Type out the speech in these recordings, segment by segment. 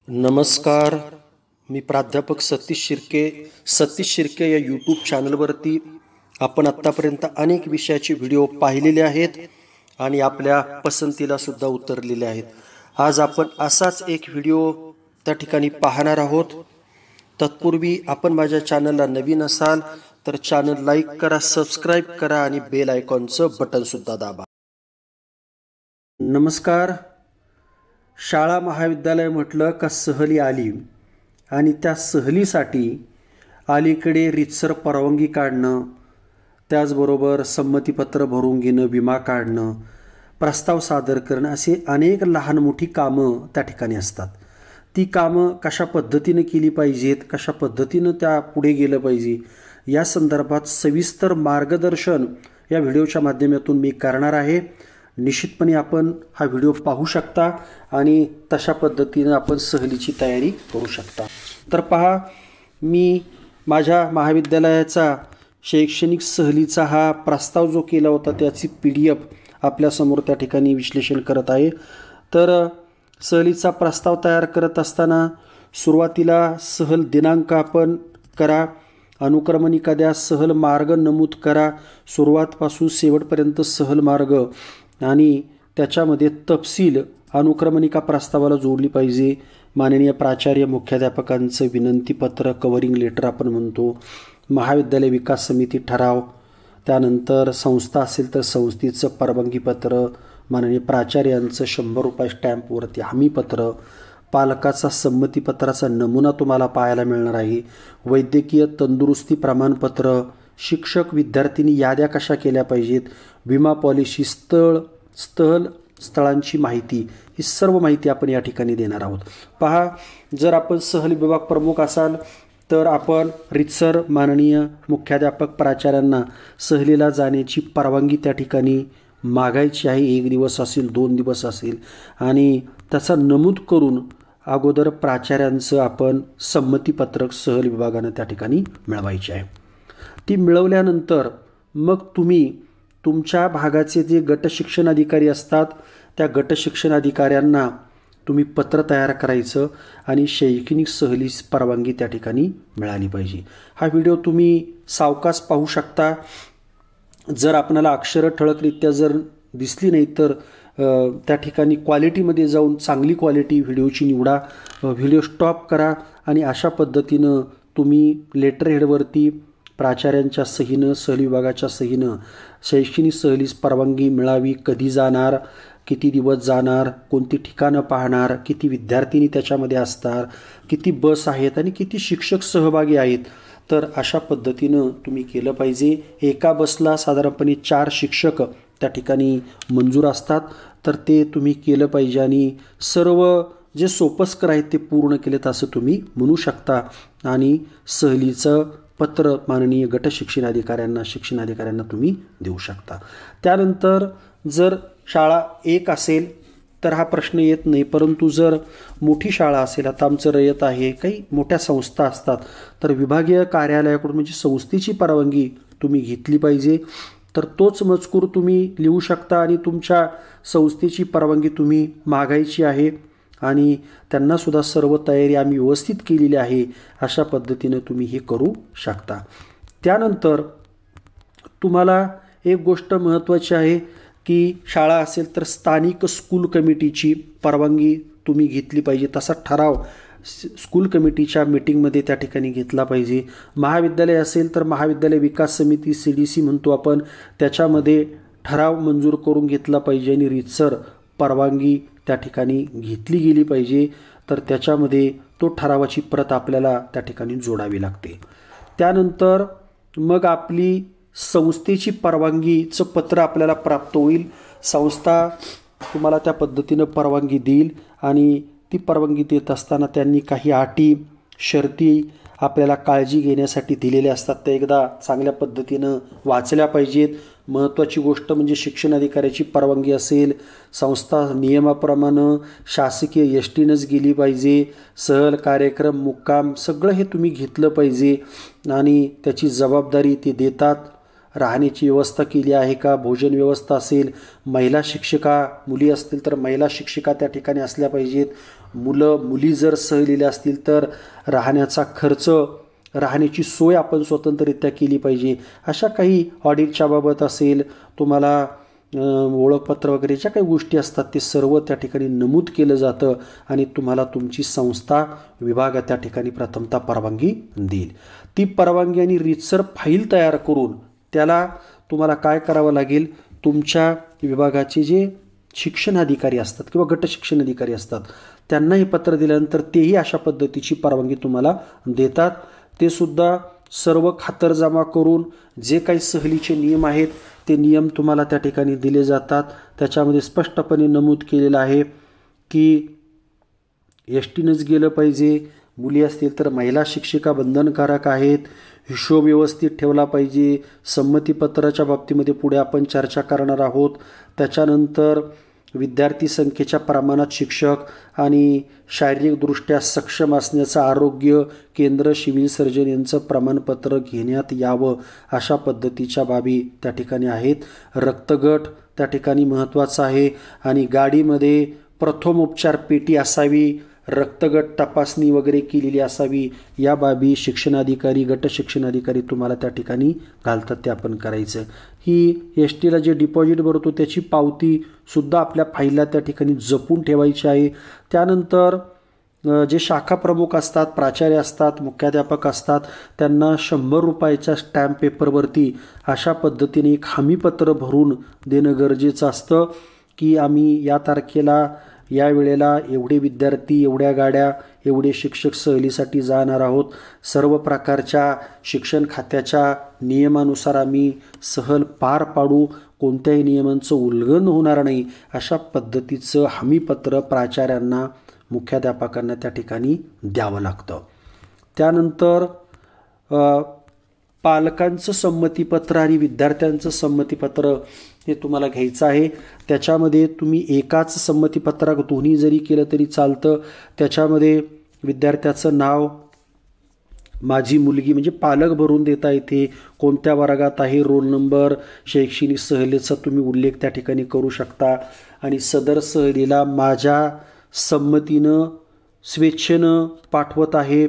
नमस्कार. मी प्राध्यापक सतीश शिर्के या यूट्यूब चॅनलवरती आपण आत्तापर्यंत अनेक विषयाचे व्हिडिओ पाहिलेले आहेत आणि आपल्या पसंतीला सुद्धा उतरलेले आहेत. आज आपण असाच एक व्हिडिओ त्या ठिकाणी पाहणार आहोत. तत्पूर्वी आपण माझ्या चॅनलला नवीन असाल तर चॅनल लाईक करा, सबस्क्राईब करा आणि बेल आयकॉनचं बटन सुद्धा दाबा. नमस्कार. शाळा महाविद्यालय म्हटलं का सहली आली आणि त्या सहलीसाठी अलीकडे रीतसर परवानगी काढणं, त्याचबरोबर संमतीपत्र भरून घेणं, विमा काढणं, प्रस्ताव सादर करणं असे अनेक लहान मोठी कामं त्या ठिकाणी असतात. ती कामं कशा पद्धतीनं केली पाहिजेत, कशा पद्धतीनं त्या पुढे गेलं पाहिजे या संदर्भात सविस्तर मार्गदर्शन या व्हिडिओच्या माध्यमातून मी करणार आहे. निश्चितपणे आपण हा व्हिडिओ पाहू शकता आणि तशा पद्धतीनं आपण सहलीची तयारी करू शकता. तर पहा, मी माझ्या महाविद्यालयाचा शैक्षणिक सहलीचा हा प्रस्ताव जो केला होता त्याची PDF आपल्यासमोर त्या ठिकाणी विश्लेषण करत आहे. तर सहलीचा प्रस्ताव तयार करत असताना सुरुवातीला सहल दिनांक आपण करा, अनुक्रमणिका द्या, सहल मार्ग नमूद करा, सुरुवातपासून शेवटपर्यंत सहल मार्ग आणि त्याच्यामध्ये तपशील अनुक्रमणिका प्रस्तावाला जोडली पाहिजे. माननीय प्राचार्य मुख्याध्यापकांचं विनंतीपत्र, कव्हरिंग लेटर आपण म्हणतो, महाविद्यालय विकास समिती ठराव, त्यानंतर संस्था असेल तर संस्थेचं परवानगीपत्र, माननीय प्राचार्यांचं 100 रुपये स्टॅम्पवरती हमीपत्र, पालकाचा संमतीपत्राचा नमुना तुम्हाला पाहायला मिळणार आहे, वैद्यकीय तंदुरुस्ती प्रमाणपत्र, शिक्षक विद्यार्थिनी याद्या कशा केल्या पाहिजेत, विमा पॉलिसी, स्थळांची माहिती, ही सर्व माहिती आपण या ठिकाणी देणार आहोत. पहा, जर आपण सहल विभाग प्रमुख असाल तर आपण रीतसर माननीय मुख्याध्यापक प्राचार्यांना सहलीला जाण्याची परवानगी त्या ठिकाणी मागायची आहे. 1 दिवस असेल, 2 दिवस असेल, आणि त्याचा नमूद करून अगोदर प्राचार्यांचं आपण संमतीपत्रक सहल विभागानं त्या ठिकाणी मिळवायचे आहे. ती मिळवल्यानंतर मग तुम्ही तुमच्या भागाचे जे गट शिक्षण अधिकारी असतात त्या गट शिक्षण अधिकाऱ्यांना तुम्ही पत्र तयार करायचं आणि शैक्षणिक सहलीस परवानगी त्या ठिकाणी मिळाली पाहिजे. हा व्हिडिओ तुम्ही सावकाश पाहू शकता. जर आपल्याला अक्षरं ठळकरित्या जर दिसली नाही तर त्या ठिकाणी क्वालिटीमध्ये जाऊन चांगली क्वालिटी व्हिडिओची निवडा, व्हिडिओ स्टॉप करा आणि अशा पद्धतीनं तुम्ही लेटर हेडवरती प्राचार्यांच्या सहीनं, सहल विभागाच्या सहीनं शैक्षणिक सहलीस परवानगी मिळावी, कधी जाणार, किती दिवस जाणार, कोणती ठिकाणं पाहणार, किती विद्यार्थिनी त्याच्यामध्ये असणार, किती बस आहेत आणि किती शिक्षक सहभागी आहेत, तर अशा पद्धतीनं तुम्ही केलं पाहिजे. एका बसला साधारणपणे 4 शिक्षक त्या ठिकाणी मंजूर असतात, तर ते तुम्ही केलं पाहिजे आणि सर्व जे सोपस्कर आहेत ते पूर्ण केलेत असं तुम्ही म्हणू शकता. आणि सहलीचं पत्र माननीय गट शिक्षणाधिकाऱ्यांना तुम्ही देऊ शकता. त्यानंतर जर शाळा 1 असेल तर हा प्रश्न येत नाही, परंतु जर मोठी शाळा असेल, आता आमचं रयत आहे, काही मोठ्या संस्था असतात, तर विभागीय कार्यालयाकडून म्हणजे संस्थेची परवानगी तुम्ही घेतली पाहिजे. तर तोच मजकूर तुम्ही लिहू शकता आणि तुमच्या संस्थेची परवानगी तुम्ही मागायची आहे आणि त्यांनासुद्धा सर्व तयारी आम्ही व्यवस्थित केलेली आहे अशा पद्धतीनं तुम्ही हे करू शकता. त्यानंतर तुम्हाला एक गोष्ट महत्त्वाची आहे की शाळा असेल तर स्थानिक स्कूल कमिटीची परवानगी तुम्ही घेतली पाहिजे. तसा ठराव स्कूल कमिटीच्या मीटिंगमध्ये त्या ठिकाणी घेतला पाहिजे. महाविद्यालय असेल तर महाविद्यालय विकास समिती CDC म्हणतो आपण, त्याच्यामध्ये ठराव मंजूर करून घेतला पाहिजे आणि रीतसर परवानगी त्या ठिकाणी घेतली गेली पाहिजे. तर त्याच्यामध्ये तो ठरावाची प्रत आपल्याला त्या ठिकाणी जोडावी लागते. त्यानंतर मग आपली संस्थेची परवानगीचं पत्र आपल्याला प्राप्त होईल. संस्था तुम्हाला त्या पद्धतीनं परवानगी देईल आणि ती परवानगी देत असताना त्यांनी काही अटी शर्ती आपल्याला काळजी घेण्यासाठी दिलेल्या असतात. त्या एकदा चांगल्या पद्धतीनं वाचल्या पाहिजेत. महत्त्वाची गोष्ट म्हणजे शिक्षण अधिकाऱ्याची परवानगी असेल, संस्था नियमाप्रमाणे शासकीय STनंच गेली पाहिजे, सहल कार्यक्रम मुक्काम सगळं हे तुम्ही घेतलं पाहिजे आणि त्याची जबाबदारी ते देतात. राहण्याची व्यवस्था केली आहे का, भोजन व्यवस्था असेल, महिला शिक्षिका मुली असतील तर महिला शिक्षिका त्या ठिकाणी असल्या पाहिजेत, मुलं मुली जर सहलीला असतील तर राहण्याचा खर्च, राहण्याची सोय आपण स्वतंत्ररित्या केली पाहिजे. अशा काही ऑडिटच्या बाबत असेल, तुम्हाला ओळखपत्र वगैरे ज्या काही गोष्टी असतात ते सर्व त्या ठिकाणी नमूद केलं जातं आणि तुम्हाला तुमची संस्था, विभाग त्या ठिकाणी प्रथमतः परवानगी देईल. ती परवानगी आणि रीतसर फाईल तयार करून त्याला तुम्हाला काय करावं लागेल, तुमच्या विभागाचे जे शिक्षण अधिकारी असतात किंवा गट शिक्षण अधिकारी असतात त्यांना हे पत्र दिल्यानंतर तेही अशा पद्धतीची परवानगी तुम्हाला देतात. ते सुद्धा सर्व खातरजमा करून जे काही सहलीचे नियम आहेत ते नियम तुम्हाला त्या ठिकाणी दिले जातात. त्याच्यामध्ये स्पष्टपणे नमूद केलेलं आहे की एसटीनंच गेलं पाहिजे, मुली असतील तर महिला शिक्षिका बंधनकारक आहेत, हिशोब व्यवस्थित ठेवला पाहिजे, संमतीपत्राच्या बाबतीमध्ये पुढे आपण चर्चा करणार आहोत. त्याच्यानंतर विद्यार्थी संख्येच्या प्रमाणात शिक्षक आणि शारीरिकदृष्ट्या सक्षम असण्याचं आरोग्य केंद्र, सिव्हिल सर्जन यांचं प्रमाणपत्र घेण्यात यावं अशा पद्धतीच्या बाबी त्या ठिकाणी आहेत. रक्तगट त्या ठिकाणी महत्त्वाचा आहे आणि गाडीमध्ये प्रथमोपचार पेटी असावी, रक्तगट तपासणी वगैरे केलेली असावी. या बाबी शिक्षणाधिकारी, गट शिक्षणाधिकारी तुम्हाला त्या ठिकाणी घालतात ते आपण करायचं. ही एस टीला जे डिपॉझिट भरतो त्याची पावतीसुद्धा आपल्या फाईलला त्या ठिकाणी जपून ठेवायची आहे. त्यानंतर जे शाखा प्रमुख असतात, प्राचार्य असतात, मुख्याध्यापक असतात त्यांना 100 रुपयाच्या स्टॅम्प पेपरवरती अशा पद्धतीने एक हमीपत्र भरून देणं गरजेचं असतं की आम्ही या तारखेला या वेळेला एवढे विद्यार्थी, एवढ्या गाड्या, एवढे शिक्षक सहलीसाठी जाणार आहोत. सर्व प्रकारच्या शिक्षण खात्याच्या नियमानुसार आम्ही सहल पार पाडू, कोणत्याही नियमांचं उल्लंघन होणार नाही अशा पद्धतीचं हमीपत्र प्राचार्यांना, मुख्याध्यापकांना त्या ठिकाणी द्यावं लागतं. त्यानंतर पालकांचं संमतीपत्र आणि विद्यार्थ्यांचं संमतीपत्र हे तुम्हाला घ्यायचं आहे. त्याच्यामध्ये तुम्ही एकाच संमतीपत्रात दोन्ही जरी केलं तरी चालतं. त्याच्यामध्ये विद्यार्थ्याचं नाव, माझी मुलगी म्हणजे पालक भरून देता येते, कोणत्या वर्गात आहे, रोल नंबर, शैक्षणिक सहलीचा तुम्ही उल्लेख त्या ठिकाणी करू शकता आणि सदर सहलीला माझ्या संमतीनं, स्वेच्छेनं पाठवत आहे,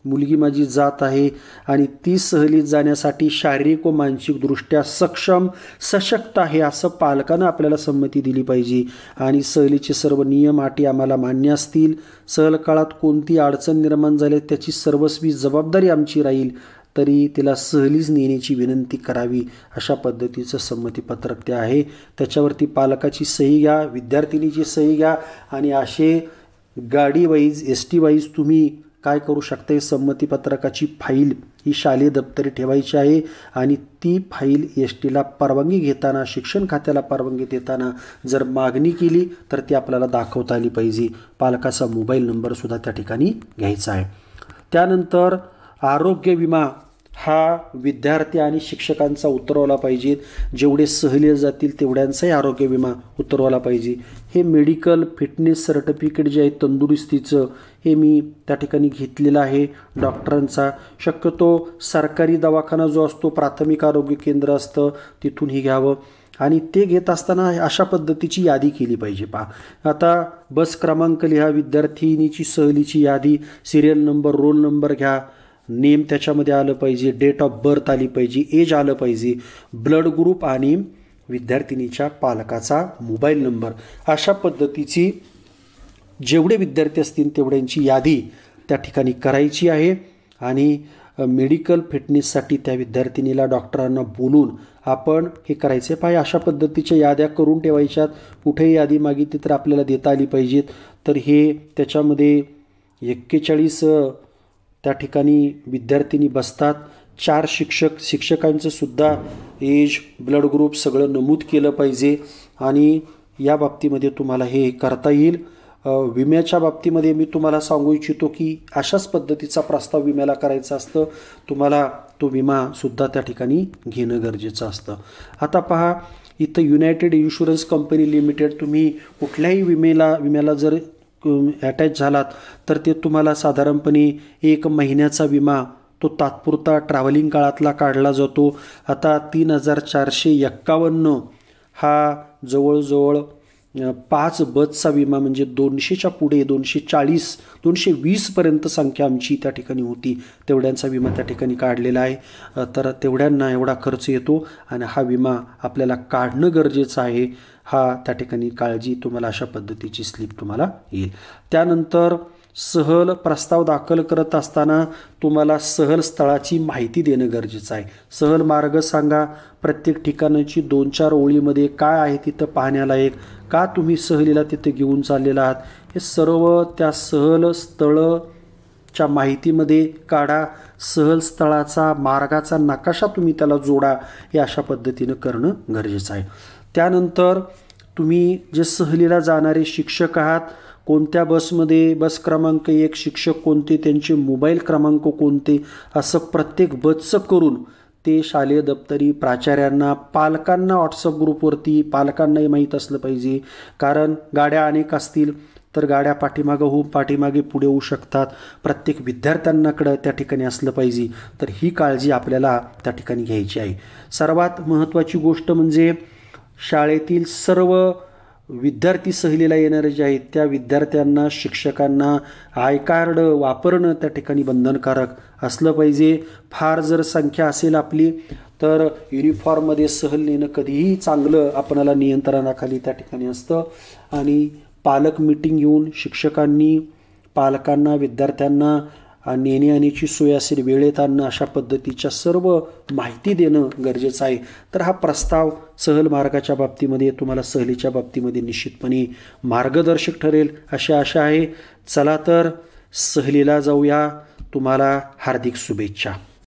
मुलगी माझी जात आहे आणि ती सहलीत जाण्यासाठी शारीरिक व मानसिकदृष्ट्या सक्षम, सशक्त आहे असं पालकानं आपल्याला संमती दिली पाहिजे आणि सहलीचे सर्व नियम, अटी आम्हाला मान्य असतील. सहल काळात कोणती अडचण निर्माण झाली त्याची सर्वस्वी जबाबदारी आमची राहील, तरी तिला सहलीच नेण्याची विनंती करावी अशा पद्धतीचं संमतीपत्रक ते आहे. त्याच्यावरती पालकाची सही घ्या, विद्यार्थिनीची सही घ्या आणि असे गाडी वाईज, एस टी वाईज तुम्ही काय करू शकता, संमतीपत्रकाची फाईल ही शालेय दप्तरी ठेवायची आहे आणि ती फाईल एस टीला परवानगी घेताना, शिक्षण खात्याला परवानगी देताना जर मागणी केली तर ती आपल्याला दाखवता आली पाहिजे. पालकाचा मोबाईल नंबरसुद्धा त्या ठिकाणी घ्यायचा आहे. त्यानंतर आरोग्य विमा हा विद्यार्थी आणि शिक्षकांचा उतरवला पाहिजे. जेवढे सहलीला जातील तेवढ्यांचाही आरोग्य विमा उतरवला पाहिजे. हे मेडिकल फिटनेस सर्टिफिकेट जे आहे तंदुरुस्तीचं, हे मी त्या ठिकाणी घेतलेलं आहे डॉक्टरांचा. शक्यतो सरकारी दवाखाना जो असतो, प्राथमिक आरोग्य केंद्र असतं, तिथूनही घ्यावं आणि ते घेत असताना अशा पद्धतीची यादी केली पाहिजे. पहा, आता बस क्रमांक लिहा, विद्यार्थिनीची सहलीची यादी, सिरियल नंबर, रोल नंबर घ्या, नेम त्याच्यामध्ये आलं पाहिजे, डेट ऑफ बर्थ आली पाहिजे, एज आलं पाहिजे, ब्लड ग्रुप आणि विद्यार्थिनीच्या पालकाचा मोबाईल नंबर. अशा पद्धतीची जेवढे विद्यार्थी असतील तेवढ्यांची यादी त्या ठिकाणी करायची आहे आणि मेडिकल फिटनेससाठी त्या विद्यार्थिनीला डॉक्टरांना बोलून आपण हे करायचे पाहिजे. अशा पद्धतीच्या याद्या करून ठेवायच्यात. कुठेही यादी मागितली तर आपल्याला देता आली पाहिजेत. तर हे त्याच्यामध्ये 41 त्या ठिकाणी विद्यार्थिनी बसतात. 4 शिक्षकांचं सुद्धा एज, ब्लड ग्रुप सगळं नमूद केलं पाहिजे आणि या बाबतीमध्ये तुम्हाला हे करता येईल. विम्याच्या बाबतीमध्ये मी तुम्हाला सांगू इच्छितो की अशाच पद्धतीचा प्रस्ताव विम्याला करायचा असतं. तुम्हाला तो विमासुद्धा त्या ठिकाणी घेणं गरजेचं असतं. आता पहा, इथं युनायटेड इन्शुरन्स कंपनी लिमिटेड, तुम्ही कुठल्याही विम्याला जर अटॅच झालात तर ते तुम्हाला साधारणपणे 1 महिन्याचा विमा तो तात्पुरता ट्रॅव्हलिंग काळातला काढला जातो. आता 3451 हा जवळजवळ 5 बसचा विमा म्हणजे 200च्या पुढे 240 220पर्यंत संख्या आमची त्या ठिकाणी होती, तेवढ्यांचा विमा त्या ठिकाणी काढलेला आहे. तर तेवढ्यांना एवढा खर्च येतो आणि हा विमा आपल्याला काढणं गरजेचं आहे. हा त्या ठिकाणी काळजी तुम्हाला अशा पद्धतीची स्लिप तुम्हाला येईल. त्यानंतर सहल प्रस्ताव दाखल करत असताना तुम्हाला सहल स्थळाची माहिती देणं गरजेचं आहे. सहल मार्ग सांगा, प्रत्येक ठिकाणाची 2-4 ओळीमध्ये काय आहे तिथं पाहण्यालायक, का तुम्ही सहलीला तिथे घेऊन चाललेला आहात, हे सर्व त्या सहल स्थळच्या माहितीमध्ये काढा. सहल स्थळाचा मार्गाचा नकाशा तुम्ही त्याला जोडा. हे अशा पद्धतीनं करणं गरजेचं आहे. त्यानंतर तुम्ही जे सहलीला जाणारे शिक्षक आहात, कोणत्या बसमध्ये, बस क्रमांक 1 शिक्षक कोणते, त्यांचे मोबाईल क्रमांक कोणते, असं प्रत्येक बसचं करून ते शालेय दप्तरी प्राचार्यांना, पालकांना व्हॉट्सअप ग्रुपवरती पालकांनाही माहीत असलं पाहिजे. कारण गाड्या अनेक असतील तर गाड्या पाठीमागे पुढे होऊ शकतात. प्रत्येक विद्यार्थ्यांनाकडं त्या ठिकाणी असलं पाहिजे. तर ही काळजी आपल्याला त्या ठिकाणी घ्यायची आहे. सर्वात महत्त्वाची गोष्ट म्हणजे शाळेतील सर्व विद्यार्थी सहलीला येणारे जे आहेत त्या विद्यार्थ्यांना, शिक्षकांना आय कार्ड वापरणं त्या ठिकाणी बंधनकारक असलं पाहिजे. फार जर संख्या असेल आपली तर युनिफॉर्ममध्ये सहल नेणं कधीही चांगलं आपणाला नियंत्रणाखाली त्या ठिकाणी असतं. आणि पालक मीटिंग घेऊन शिक्षकांनी पालकांना, विद्यार्थ्यांना नेण्याची सोय असेल, वेळेत आणणं, अशा पद्धतीच्या सर्व माहिती देणं गरजेचं आहे. तर हा प्रस्ताव सहल मार्गाच्या बाबतीमध्ये तुम्हाला सहलीच्या बाबतीमध्ये निश्चितपणे मार्गदर्शक ठरेल अशी आशा आहे. चला तर सहलीला जाऊया. तुम्हाला हार्दिक शुभेच्छा.